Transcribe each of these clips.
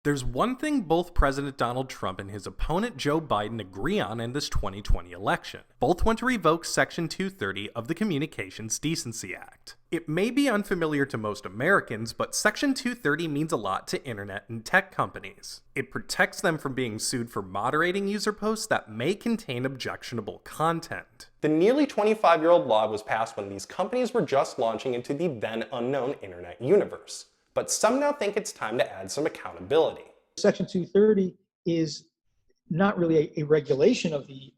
There's one thing both President Donald Trump and his opponent Joe Biden agree on in this 2020 election. Both want to revoke Section 230 of the Communications Decency Act. It may be unfamiliar to most Americans, but Section 230 means a lot to internet and tech companies. It protects them from being sued for moderating user posts that may contain objectionable content. The nearly 25-year-old law was passed when these companies were just launching into the then unknown internet universe. But some now think it's time to add some accountability. Section 230 is not really a regulation of the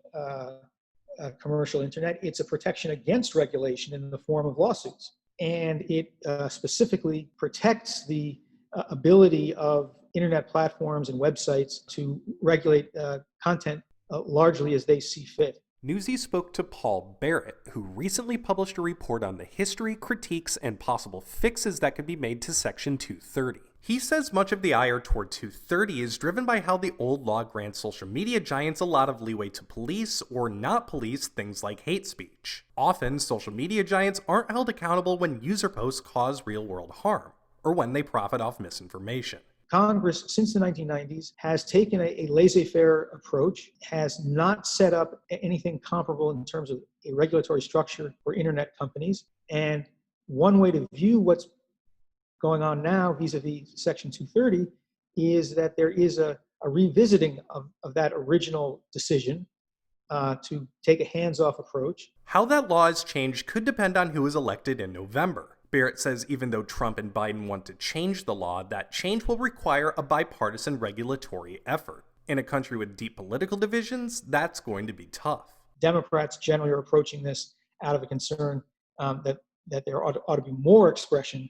commercial internet. It's a protection against regulation in the form of lawsuits. And it specifically protects the ability of internet platforms and websites to regulate content largely as they see fit. Newsy spoke to Paul Barrett, who recently published a report on the history, critiques, and possible fixes that could be made to Section 230. He says much of the ire toward 230 is driven by how the old law grants social media giants a lot of leeway to police or not police things like hate speech. Often, social media giants aren't held accountable when user posts cause real-world harm, or when they profit off misinformation. Congress, since the 1990s, has taken a laissez-faire approach, has not set up anything comparable in terms of a regulatory structure for internet companies. And one way to view what's going on now vis-a-vis Section 230 is that there is a revisiting of that original decision to take a hands-off approach. How that law is changed could depend on who is elected in November. Barrett says even though Trump and Biden want to change the law, that change will require a bipartisan regulatory effort. In a country with deep political divisions, that's going to be tough. Democrats generally are approaching this out of a concern that there ought to be more expression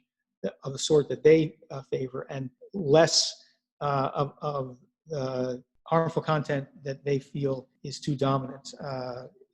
of the sort that they favor and less of the harmful content that they feel is too dominant,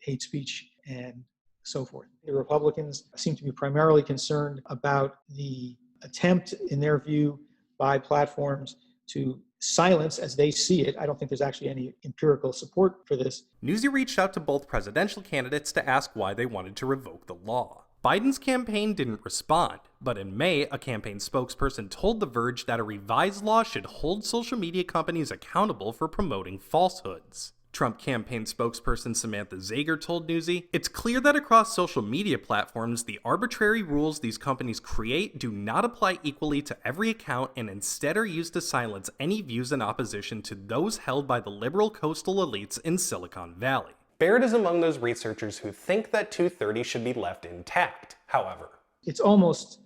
hate speech and so forth. The Republicans seem to be primarily concerned about the attempt, in their view, by platforms to silence as they see it. I don't think there's actually any empirical support for this. Newsy reached out to both presidential candidates to ask why they wanted to revoke the law. Biden's campaign didn't respond, but in May, a campaign spokesperson told The Verge that a revised law should hold social media companies accountable for promoting falsehoods. Trump campaign spokesperson Samantha Zager told Newsy, "It's clear that across social media platforms, the arbitrary rules these companies create do not apply equally to every account and instead are used to silence any views in opposition to those held by the liberal coastal elites in Silicon Valley." Barrett is among those researchers who think that 230 should be left intact, however. It's almost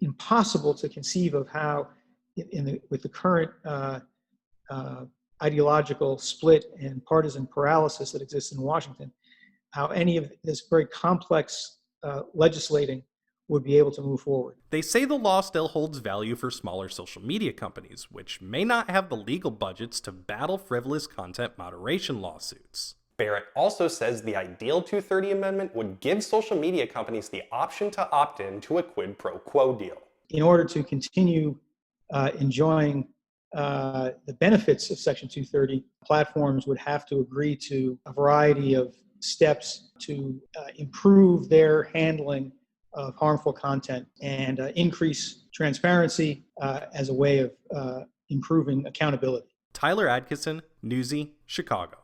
impossible to conceive of how, with the current ideological split and partisan paralysis that exists in Washington, how any of this very complex legislating would be able to move forward. They say the law still holds value for smaller social media companies, which may not have the legal budgets to battle frivolous content moderation lawsuits. Barrett also says the ideal 230 amendment would give social media companies the option to opt in to a quid pro quo deal. In order to continue enjoying the benefits of Section 230, platforms would have to agree to a variety of steps to improve their handling of harmful content and increase transparency as a way of improving accountability. Tyler Adkisson, Newsy, Chicago.